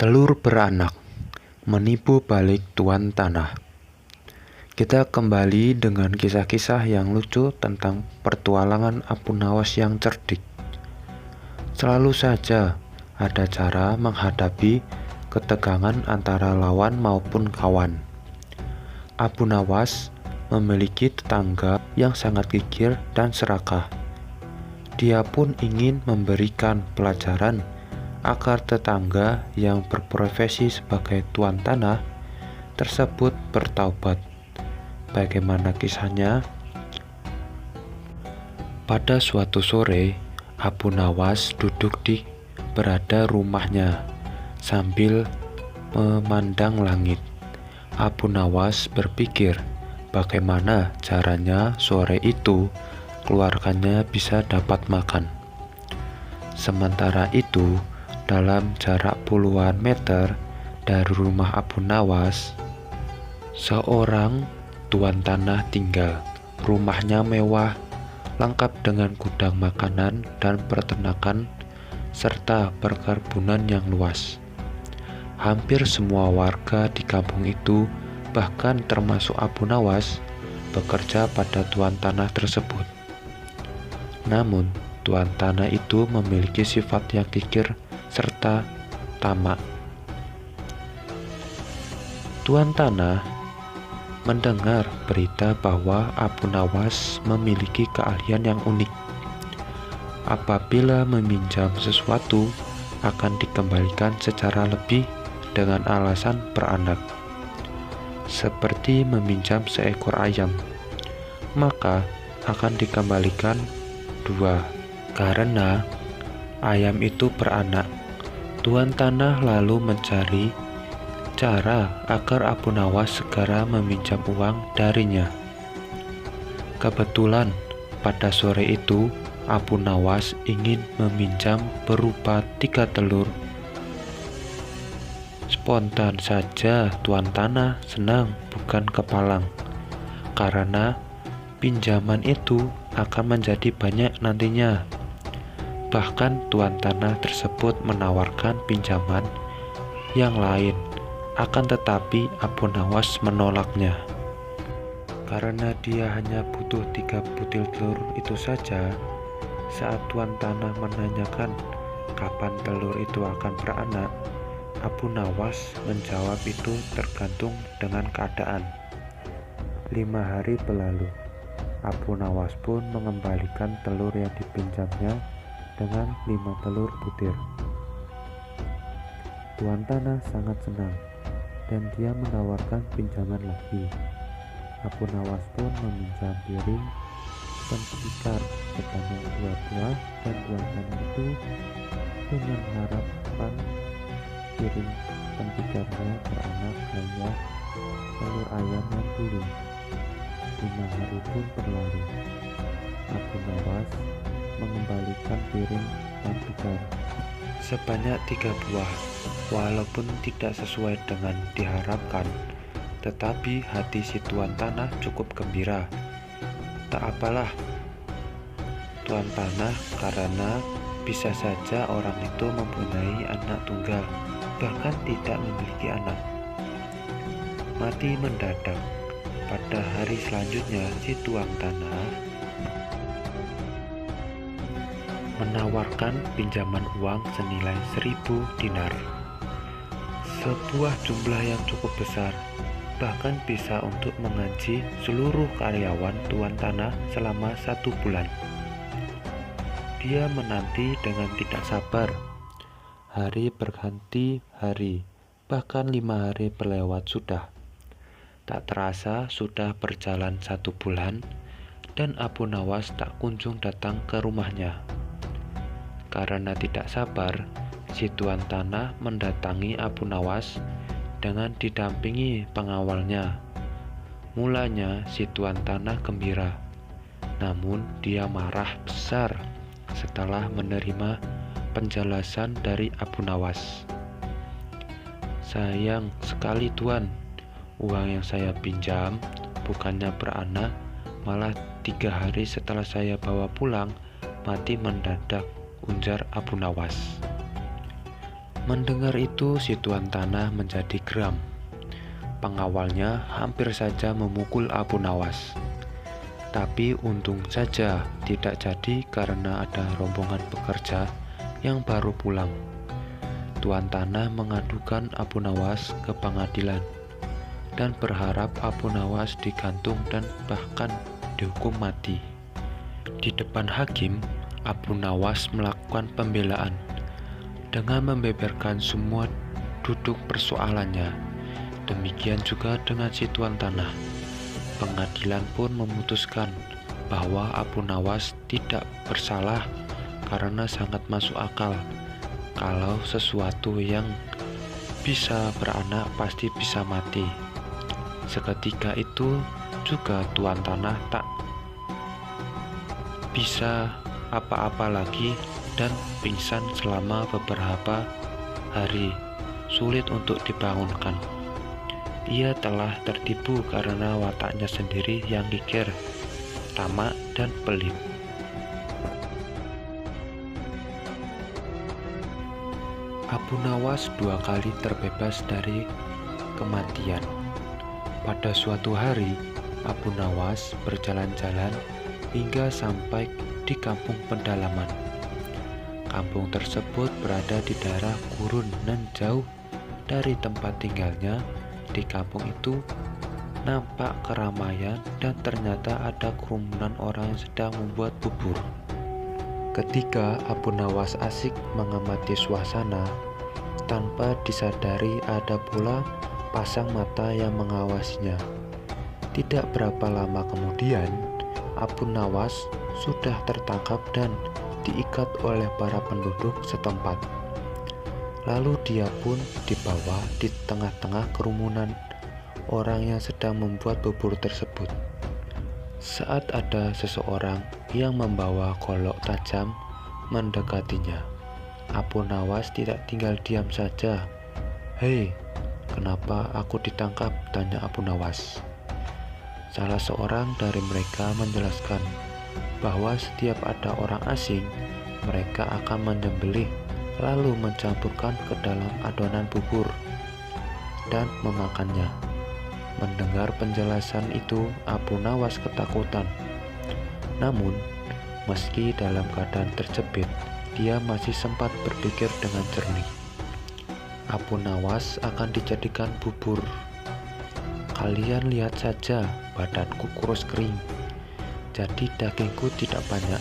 Telur beranak, menipu balik tuan tanah. Kita kembali dengan kisah-kisah yang lucu tentang pertualangan Apu Nawas yang cerdik. Selalu saja ada cara menghadapi ketegangan antara lawan maupun kawan. Apu Nawas memiliki tetangga yang sangat kikir dan serakah. Dia pun ingin memberikan pelajaran agar tetangga yang berprofesi sebagai tuan tanah tersebut bertaubat. Bagaimana kisahnya? Pada suatu sore, Apu Nawas duduk di berada rumahnya sambil memandang langit. Apu Nawas berpikir bagaimana caranya sore itu keluarganya bisa dapat makan. Sementara itu, dalam jarak puluhan meter dari rumah Apu Nawas, seorang tuan tanah tinggal. Rumahnya mewah, lengkap dengan gudang makanan dan peternakan, serta perkebunan yang luas. Hampir semua warga di kampung itu, bahkan termasuk Apu Nawas, bekerja pada tuan tanah tersebut. Namun, tuan tanah itu memiliki sifat yang kikir serta tamak. Tuan tanah mendengar berita bahwa Apu Nawas memiliki keahlian yang unik. Apabila meminjam sesuatu, akan dikembalikan secara lebih dengan alasan beranak. Seperti meminjam seekor ayam, maka akan dikembalikan 2 karena ayam itu beranak. Tuan tanah lalu mencari cara agar Apu Nawas segera meminjam uang darinya. Kebetulan pada sore itu Apu Nawas ingin meminjam berupa 3 telur. Spontan saja tuan tanah senang bukan kepalang, karena pinjaman itu akan menjadi banyak nantinya. Bahkan tuan tanah tersebut menawarkan pinjaman yang lain, akan tetapi Apu Nawas menolaknya. Karena dia hanya butuh 3 butir telur itu saja. Saat tuan tanah menanyakan kapan telur itu akan beranak, Apu Nawas menjawab itu tergantung dengan keadaan. 5 hari berlalu. Apu Nawas pun mengembalikan telur yang dipinjamnya dengan 5 telur butir. Tuan tanah sangat senang dan dia menawarkan pinjaman lagi. Apu Nawas pun meminjam piring pentikar sebanyak 2 buah, dan tuan tanah itu dengan harapan piring pentikarnya beranak hanya telur ayam yang dulu. 5 hari pun berlalu. Apu Nawas mengembalikan piring pentikar sebanyak 3 buah. Walaupun tidak sesuai dengan diharapkan, tetapi hati si tuan tanah cukup gembira. Tak apalah tuan tanah, karena bisa saja orang itu mempunyai anak tunggal, bahkan tidak memiliki anak. Mati mendadak. Pada hari selanjutnya, si tuan tanah menawarkan pinjaman uang senilai 1000 dinar. Sebuah jumlah yang cukup besar, bahkan bisa untuk menggaji seluruh karyawan tuan tanah selama 1 bulan. Dia menanti dengan tidak sabar. Hari berganti hari, bahkan 5 hari berlewat sudah. Tak terasa sudah berjalan 1 bulan, dan Apu Nawas tak kunjung datang ke rumahnya. Karena tidak sabar, si tuan tanah mendatangi Apu Nawas dengan didampingi pengawalnya. Mulanya si tuan tanah gembira, namun dia marah besar setelah menerima penjelasan dari Apu Nawas. Sayang sekali tuan, uang yang saya pinjam bukannya beranak, malah 3 hari setelah saya bawa pulang mati mendadak, ujar Apu Nawas. Mendengar itu, si tuan tanah menjadi geram. Pengawalnya hampir saja memukul Abu Nawas. Tapi untung saja tidak jadi karena ada rombongan pekerja yang baru pulang. Tuan tanah mengadukan Abu Nawas ke pengadilan dan berharap Abu Nawas digantung dan bahkan dihukum mati. Di depan hakim, Abu Nawas melakukan pembelaan dengan membeberkan semua duduk persoalannya. Demikian juga dengan si tuan tanah. Pengadilan pun memutuskan bahwa Abu Nawas tidak bersalah karena sangat masuk akal kalau sesuatu yang bisa beranak pasti bisa mati. Seketika itu juga tuan tanah tak bisa apa-apa lagi dan pingsan selama beberapa hari, sulit untuk dibangunkan. Ia telah tertipu karena wataknya sendiri yang kikir, tamak, dan pelit. Abu Nawas 2 kali terbebas dari kematian. Pada suatu hari, Abu Nawas berjalan-jalan hingga sampai di kampung pedalaman. Kampung tersebut berada di daerah gurun dan jauh dari tempat tinggalnya. Di kampung itu nampak keramaian dan ternyata ada kerumunan orang yang sedang membuat bubur. Ketika Abu Nawas asik mengamati suasana, tanpa disadari ada pula pasang mata yang mengawasinya. Tidak berapa lama kemudian, Abu Nawas sudah tertangkap dan diikat oleh para penduduk setempat. Lalu dia pun dibawa di tengah-tengah kerumunan orang yang sedang membuat bubur tersebut. Saat ada seseorang yang membawa golok tajam mendekatinya, Abu Nawas tidak tinggal diam saja. "Hei, kenapa aku ditangkap?" tanya Abu Nawas. Salah seorang dari mereka menjelaskan bahwa setiap ada orang asing, mereka akan menyembelih lalu mencampurkan ke dalam adonan bubur dan memakannya. Mendengar penjelasan itu, Abu Nawas ketakutan. Namun, meski dalam keadaan terjepit, dia masih sempat berpikir dengan jernih. Abu Nawas akan dijadikan bubur. Kalian lihat saja, badanku kurus kering, jadi dagingku tidak banyak.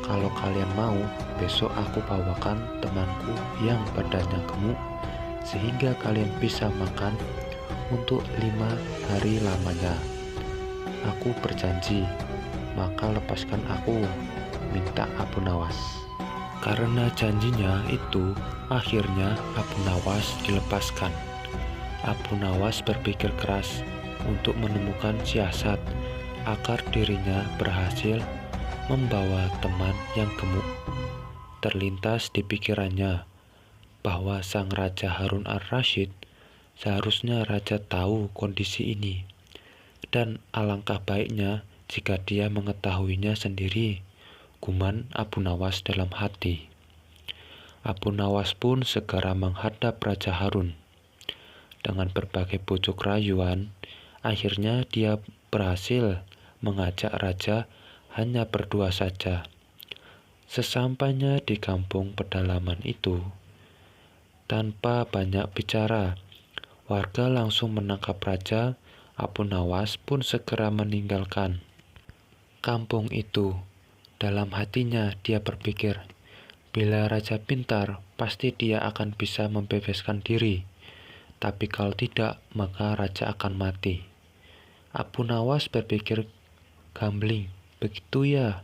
Kalau kalian mau, besok aku bawakan temanku yang badannya gemuk, sehingga kalian bisa makan untuk 5 hari lamanya. Aku berjanji, maka lepaskan aku, minta Abu Nawas. Karena janjinya itu, akhirnya Abu Nawas dilepaskan. Abu Nawas berpikir keras untuk menemukan siasat agar dirinya berhasil membawa teman yang gemuk. Terlintas di pikirannya bahwa sang Raja Harun ar-Rasyid seharusnya raja tahu kondisi ini, dan alangkah baiknya jika dia mengetahuinya sendiri, guman Abu Nawas dalam hati. Abu Nawas pun segera menghadap Raja Harun. Dengan berbagai bujuk rayuan, akhirnya dia berhasil mengajak raja hanya berdua saja. Sesampainya di kampung pedalaman itu, tanpa banyak bicara, warga langsung menangkap raja. Abu Nawas pun segera meninggalkan kampung itu. Dalam hatinya dia berpikir, bila raja pintar, pasti dia akan bisa membebaskan diri. Tapi kalau tidak, maka raja akan mati. Abu Nawas berpikir gambling, begitu ya,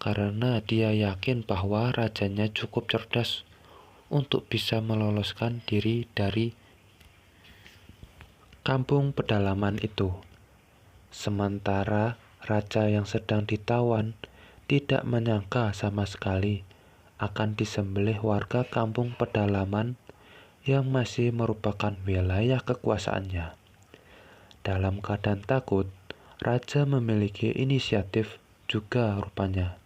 karena dia yakin bahwa rajanya cukup cerdas untuk bisa meloloskan diri dari kampung pedalaman itu. Sementara raja yang sedang ditawan tidak menyangka sama sekali akan disembelih warga kampung pedalaman yang masih merupakan wilayah kekuasaannya. Dalam keadaan takut, raja memiliki inisiatif juga rupanya.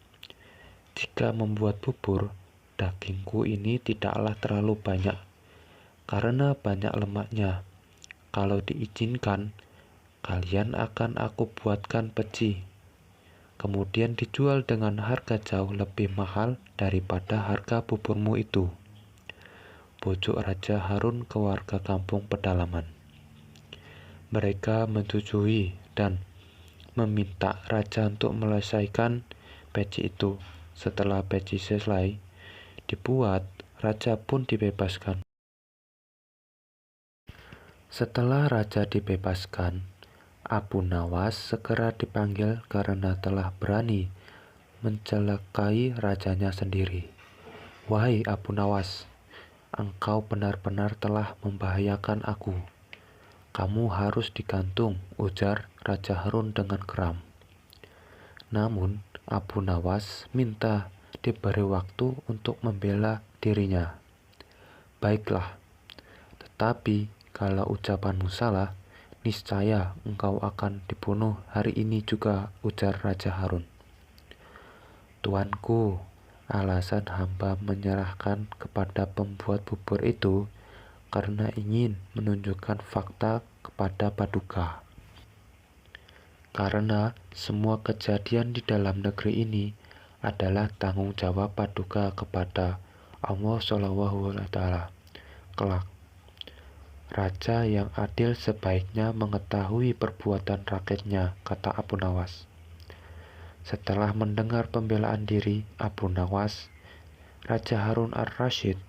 Jika membuat bubur, Dagingku ini tidaklah terlalu banyak, karena banyak lemaknya. Kalau diizinkan, kalian akan aku buatkan peci, kemudian dijual dengan harga jauh lebih mahal daripada harga buburmu itu. Bujuk Raja Harun ke warga kampung pedalaman. Mereka menyetujui dan meminta raja untuk menyelesaikan peci itu. Setelah peci selesai dibuat, raja pun dibebaskan. Setelah raja dibebaskan, Abu Nawas segera dipanggil karena telah berani mencelakai rajanya sendiri. "Wahai Abu Nawas, engkau benar-benar telah membahayakan aku. Kamu harus digantung," ujar Raja Harun dengan geram. Namun, Abu Nawas minta diberi waktu untuk membela dirinya. "Baiklah, tetapi kalau ucapanmu salah, niscaya engkau akan dibunuh hari ini juga," ujar Raja Harun. "Tuanku, alasan hamba menyerahkan kepada pembuat bubur itu karena ingin menunjukkan fakta kepada Paduka. Karena semua kejadian di dalam negeri ini adalah tanggung jawab Paduka kepada Allah SWT kelak. Raja yang adil sebaiknya mengetahui perbuatan rakyatnya," kata Abu Nawas. Setelah mendengar pembelaan diri Abu Nawas, Raja Harun ar-Rasyid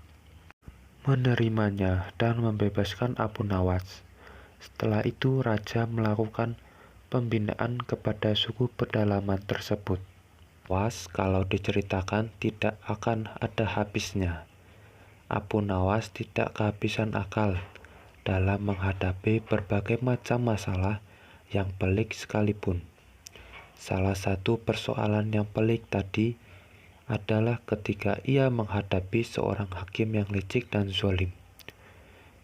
menerimanya dan membebaskan Abu Nawas. Setelah itu raja melakukan pembinaan kepada suku pedalaman tersebut. Nawas kalau diceritakan tidak akan ada habisnya. Abu Nawas tidak kehabisan akal dalam menghadapi berbagai macam masalah yang pelik sekalipun. Salah satu persoalan yang pelik tadi adalah ketika ia menghadapi seorang hakim yang licik dan zalim.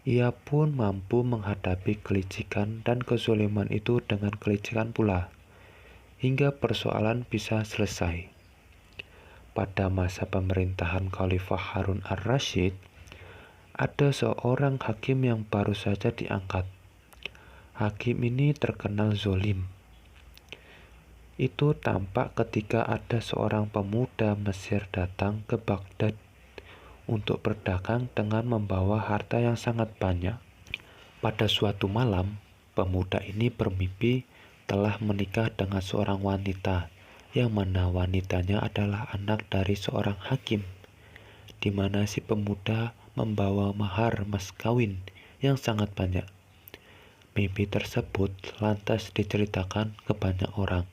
Ia pun mampu menghadapi kelicikan dan kezaliman itu dengan kelicikan pula, hingga persoalan bisa selesai. Pada masa pemerintahan Khalifah Harun ar-Rasyid, ada seorang hakim yang baru saja diangkat. Hakim ini terkenal zalim. Itu tampak ketika ada seorang pemuda Mesir datang ke Baghdad untuk berdagang dengan membawa harta yang sangat banyak. Pada suatu malam, pemuda ini bermimpi telah menikah dengan seorang wanita, yang mana wanitanya adalah anak dari seorang hakim, di mana si pemuda membawa mahar mas kawin yang sangat banyak. Mimpi tersebut lantas diceritakan ke banyak orang,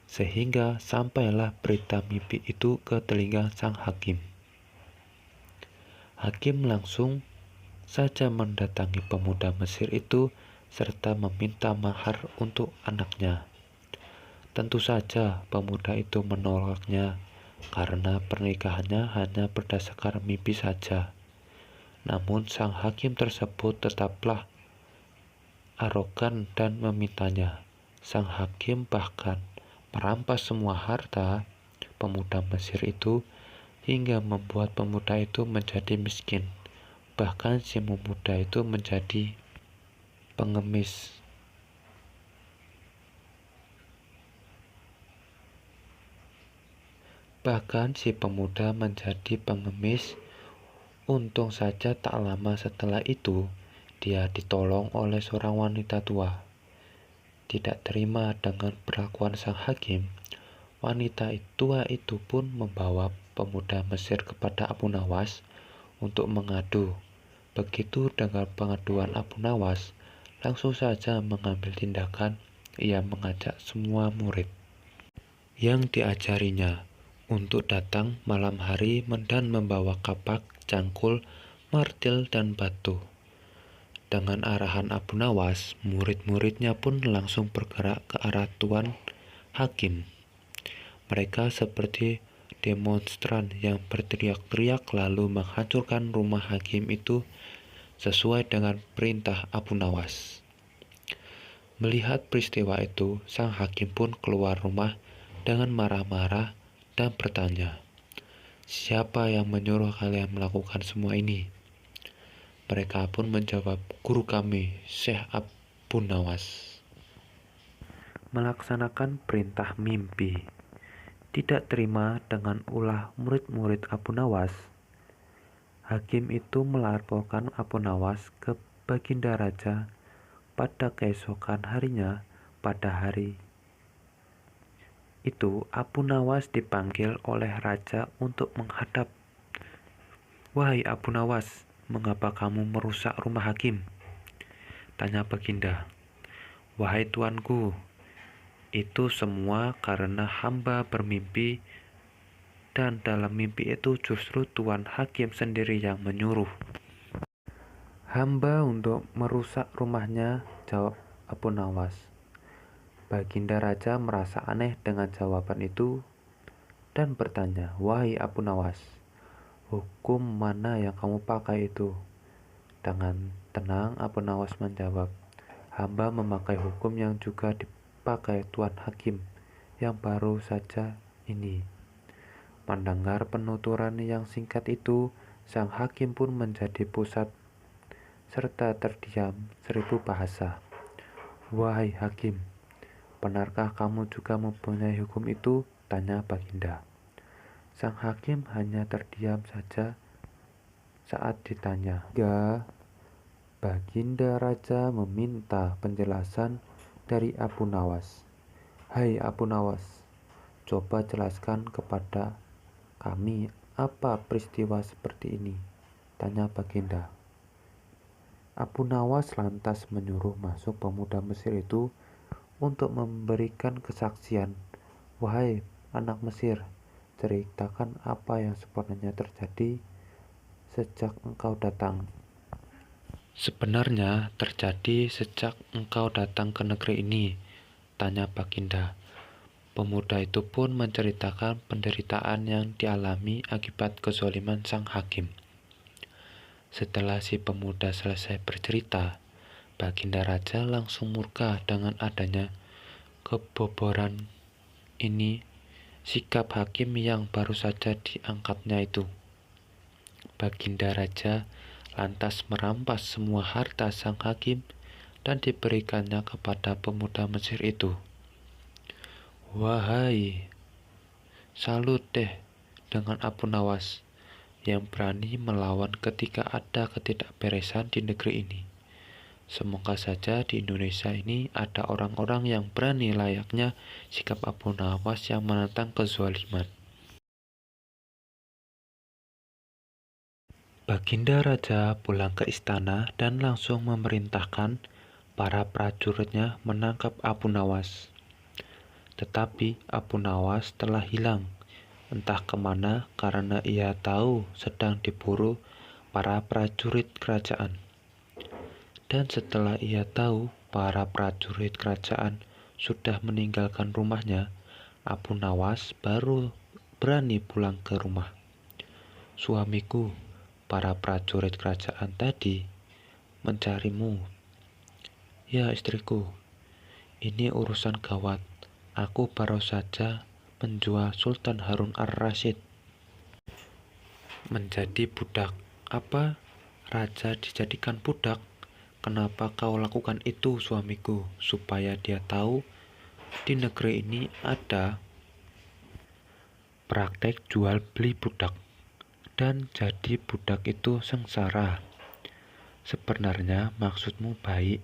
sehingga sampailah berita mimpi itu ke telinga sang hakim. Hakim langsung saja mendatangi pemuda Mesir itu serta meminta mahar untuk anaknya. Tentu saja pemuda itu menolaknya karena pernikahannya hanya berdasarkan mimpi saja. Namun sang hakim tersebut tetaplah arogan dan memintanya. Sang hakim bahkan merampas semua harta pemuda Mesir itu hingga membuat pemuda itu menjadi miskin. Bahkan si pemuda itu menjadi pengemis. Untung saja tak lama setelah itu dia ditolong oleh seorang wanita tua. Tidak terima dengan perlakuan sang hakim, wanita tua itu pun membawa pemuda Mesir kepada Abu Nawas untuk mengadu. Begitu dengan pengaduan Abu Nawas, langsung saja mengambil tindakan. Ia mengajak semua murid yang diajarinya untuk datang malam hari dan membawa kapak, cangkul, martil, dan batu. Dengan arahan Abu Nawas, murid-muridnya pun langsung bergerak ke arah tuan hakim. Mereka seperti demonstran yang berteriak-teriak lalu menghancurkan rumah hakim itu sesuai dengan perintah Abu Nawas. Melihat peristiwa itu, sang hakim pun keluar rumah dengan marah-marah dan bertanya, "Siapa yang menyuruh kalian melakukan semua ini?" Mereka pun menjawab, "Guru kami, Syekh Abu Nawas." Melaksanakan perintah mimpi. Tidak terima dengan ulah murid-murid Abu Nawas, hakim itu melaporkan Abu Nawas ke Baginda Raja pada keesokan harinya. Pada hari itu Abu Nawas dipanggil oleh raja untuk menghadap. "Wahai Abu Nawas, mengapa kamu merusak rumah hakim?" tanya Baginda. "Wahai tuanku, itu semua karena hamba bermimpi, dan dalam mimpi itu justru Tuan Hakim sendiri yang menyuruh hamba untuk merusak rumahnya," jawab Abu Nawas. Baginda Raja merasa aneh dengan jawaban itu dan bertanya, "Wahai Abu Nawas, hukum mana yang kamu pakai itu?" Dengan tenang Abu Nawas menjawab, "Hamba memakai hukum yang juga dipakai Tuan Hakim yang baru saja ini." Mendengar penuturan yang singkat itu, sang hakim pun menjadi pusat serta terdiam 1000 bahasa. "Wahai hakim, benarkah kamu juga mempunyai hukum itu?" tanya Baginda. Sang hakim hanya terdiam saja saat ditanya. Baginda Raja meminta penjelasan dari Abu Nawas. "Hai Abu Nawas, coba jelaskan kepada kami apa peristiwa seperti ini?" tanya Baginda. Abu Nawas lantas menyuruh masuk pemuda Mesir itu untuk memberikan kesaksian. "Wahai anak Mesir, ceritakan apa yang sebenarnya terjadi sejak engkau datang." "Sebenarnya terjadi sejak engkau datang ke negeri ini?" tanya Baginda. Pemuda itu pun menceritakan penderitaan yang dialami akibat kezaliman sang hakim. Setelah si pemuda selesai bercerita, Baginda Raja langsung murka dengan adanya keboboran ini sikap hakim yang baru saja diangkatnya itu. Baginda Raja lantas merampas semua harta sang hakim dan diberikannya kepada pemuda Mesir itu. "Wahai, salut deh dengan Abu Nawas yang berani melawan ketika ada ketidakberesan di negeri ini. Semoga saja di Indonesia ini ada orang-orang yang berani layaknya sikap Abu Nawas yang menentang kezaliman." Baginda Raja pulang ke istana dan langsung memerintahkan para prajuritnya menangkap Abu Nawas. Tetapi Abu Nawas telah hilang, entah kemana, karena ia tahu sedang diburu para prajurit kerajaan. Dan setelah ia tahu para prajurit kerajaan sudah meninggalkan rumahnya, Abu Nawas baru berani pulang ke rumah. "Suamiku, para prajurit kerajaan tadi mencarimu." "Ya istriku, ini urusan gawat. Aku baru saja menjual Sultan Harun ar-Rasyid menjadi budak." "Apa? Raja dijadikan budak? Kenapa kau lakukan itu, suamiku?" "Supaya dia tahu di negeri ini ada praktek jual beli budak, dan jadi budak itu sengsara." "Sebenarnya maksudmu baik,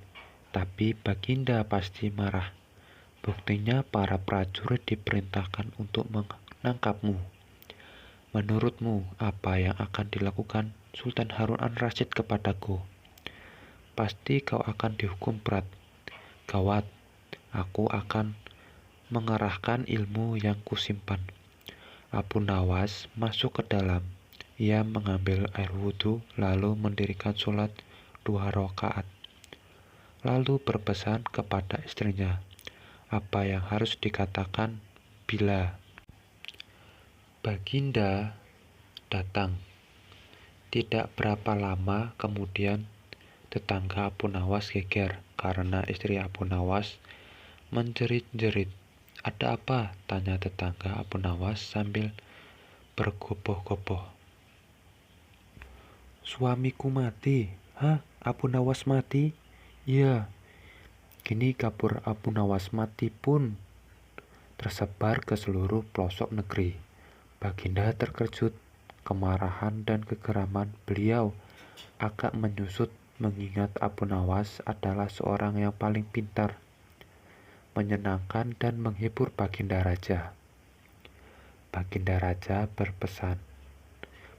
tapi Baginda pasti marah. Buktinya para prajurit diperintahkan untuk menangkapmu. Menurutmu apa yang akan dilakukan Sultan Harun ar-Rasyid kepadaku? Pasti kau akan dihukum berat. Gawat, aku akan mengerahkan ilmu yang kusimpan." Abu Nawas masuk ke dalam. Ia mengambil air wudhu, lalu mendirikan sholat 2 rakaat. Lalu berpesan kepada istrinya apa yang harus dikatakan bila Baginda datang. Tidak berapa lama kemudian tetangga Abu Nawas geger karena istri Abu Nawas menjerit-jerit. "Ada apa?" tanya tetangga Abu Nawas sambil bergopoh-gopoh. Suamiku mati. Hah? Abu Nawas mati? Iya. Kini kabar Abu Nawas mati pun tersebar ke seluruh pelosok negeri. Baginda terkejut, kemarahan dan kegeraman beliau agak menyusut mengingat Abu Nawas adalah seorang yang paling pintar, menyenangkan dan menghibur Baginda Raja. Baginda Raja berpesan,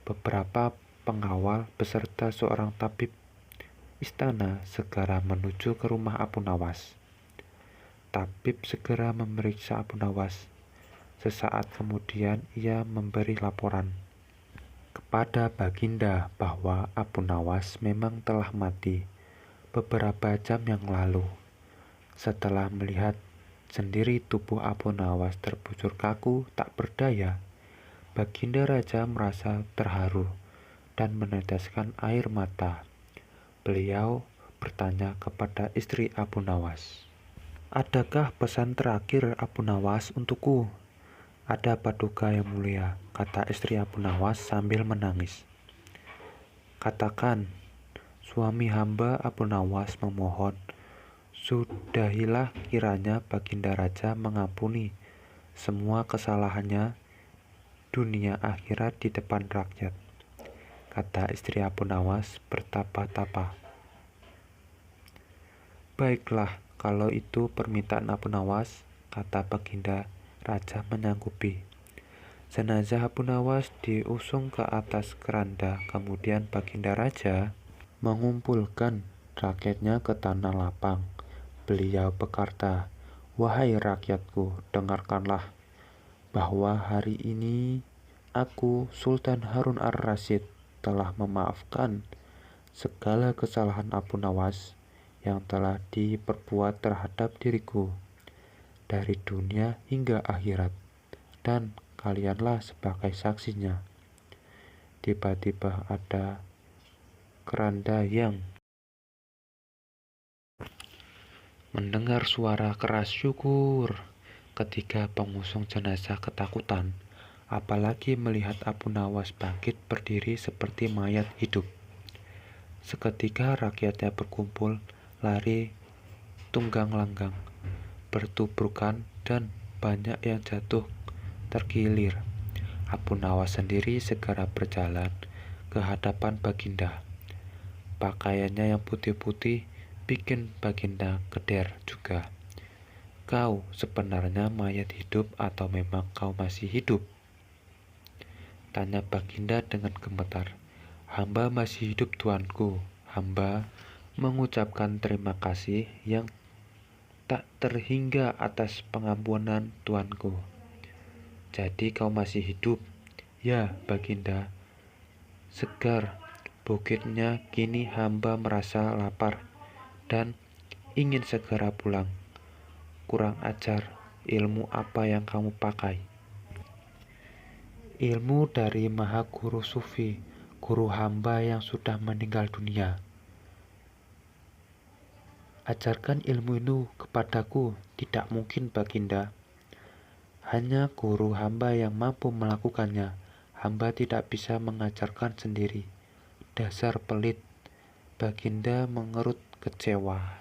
beberapa pengawal beserta seorang tabib istana segera menuju ke rumah Abu Nawas. Tabib segera memeriksa Abu Nawas. Sesaat kemudian ia memberi laporan kepada Baginda bahwa Abu Nawas memang telah mati beberapa jam yang lalu. Setelah melihat sendiri tubuh Abu Nawas terbujur kaku tak berdaya, Baginda Raja merasa terharu dan meneteskan air mata. Beliau bertanya kepada istri Abu Nawas, "Adakah pesan terakhir Abu Nawas untukku?" "Ada paduka yang mulia," kata istri Abu Nawas sambil menangis. "Katakan." Suami hamba Abu Nawas memohon, "Sudahilah kiranya Baginda Raja mengampuni semua kesalahannya dunia akhirat di depan rakyat," kata istri Abu Nawas bertapa-tapa. "Baiklah, kalau itu permintaan Abu Nawas," kata Baginda Raja menyanggupi. Jenazah Abu Nawas diusung ke atas keranda, kemudian Baginda Raja mengumpulkan rakyatnya ke tanah lapang. Beliau berkata, "Wahai rakyatku, dengarkanlah bahwa hari ini aku, Sultan Harun ar-Rasyid, telah memaafkan segala kesalahan Abu Nawas yang telah diperbuat terhadap diriku dari dunia hingga akhirat, dan kalianlah sebagai saksinya." Tiba-tiba ada keranda yang mendengar suara keras syukur. Ketiga pengusung jenazah ketakutan, apalagi melihat Abu Nawas bangkit berdiri seperti mayat hidup. Seketika rakyatnya berkumpul, lari tunggang-langgang, bertubrukan, dan banyak yang jatuh terkilir. Abu Nawas sendiri segera berjalan ke hadapan Baginda. Pakaiannya yang putih-putih bikin Baginda keder juga. "Kau sebenarnya mayat hidup atau memang kau masih hidup?" tanya Baginda dengan gemetar. "Hamba masih hidup, tuanku. Hamba mengucapkan terima kasih yang tak terhingga atas pengampunan tuanku." "Jadi kau masih hidup?" "Ya, Baginda." "Segar bukitnya kini hamba merasa lapar dan ingin segera pulang." "Kurang ajar, ilmu apa yang kamu pakai?" "Ilmu dari Maha Guru Sufi, guru hamba yang sudah meninggal dunia." "Ajarkan ilmu itu kepadaku." "Tidak mungkin, Baginda. Hanya guru hamba yang mampu melakukannya. Hamba tidak bisa mengajarkan sendiri." "Dasar pelit." Baginda mengerut kecewa.